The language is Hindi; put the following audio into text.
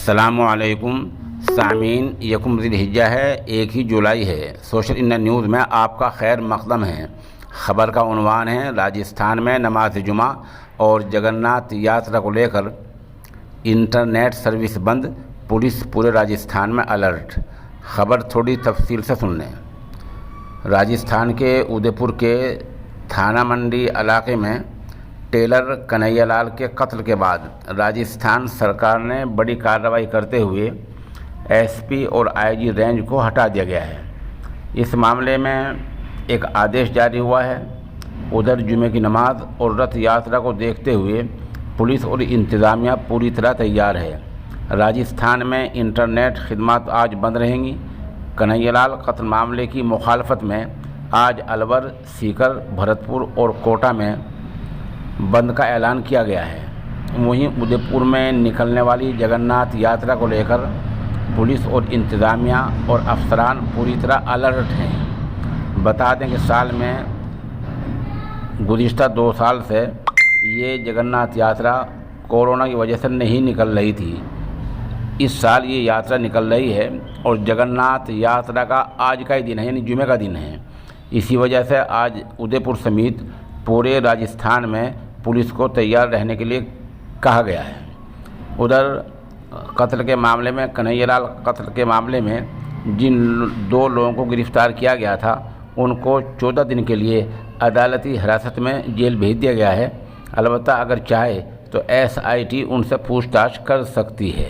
अस्सलामुअलैकुम सामीन, यकुम ज़िलहिज्जा है, 1 जुलाई है। सोशल इंडिया न्यूज़ में आपका खैर मक़दम है। ख़बर का उन्वान है, राजस्थान में नमाज जुमा और जगन्नाथ यात्रा को लेकर इंटरनेट सर्विस बंद, पुलिस पूरे राजस्थान में अलर्ट। ख़बर थोड़ी तफसील से सुन लें। राजस्थान के उदयपुर के थाना मंडी इलाके में टेलर कन्हैयालाल के कत्ल के बाद राजस्थान सरकार ने बड़ी कार्रवाई करते हुए एसपी और आईजी रेंज को हटा दिया गया है। इस मामले में एक आदेश जारी हुआ है। उधर जुमे की नमाज और रथ यात्रा को देखते हुए पुलिस और इंतज़ामिया पूरी तरह तैयार है। राजस्थान में इंटरनेट खिदमत आज बंद रहेंगी। कन्हैयालाल कत्ल मामले की मुखालफत में आज अलवर, सीकर, भरतपुर और कोटा में बंद का ऐलान किया गया है। वहीं उदयपुर में निकलने वाली जगन्नाथ यात्रा को लेकर पुलिस और इंतज़ामिया और अफसरान पूरी तरह अलर्ट हैं। बता दें कि साल में गुज़िश्ता 2 साल से ये जगन्नाथ यात्रा कोरोना की वजह से नहीं निकल रही थी। इस साल ये यात्रा निकल रही है और जगन्नाथ यात्रा का आज का ही दिन है, यानी जुमे का दिन है। इसी वजह से आज उदयपुर समेत पूरे राजस्थान में पुलिस को तैयार रहने के लिए कहा गया है। उधर कत्ल के मामले में, कन्हैयालाल कत्ल के मामले में जिन 2 लोगों को गिरफ़्तार किया गया था उनको 14 दिन के लिए अदालती हिरासत में जेल भेज दिया गया है। अलबत्ता अगर चाहे तो SIT उनसे पूछताछ कर सकती है।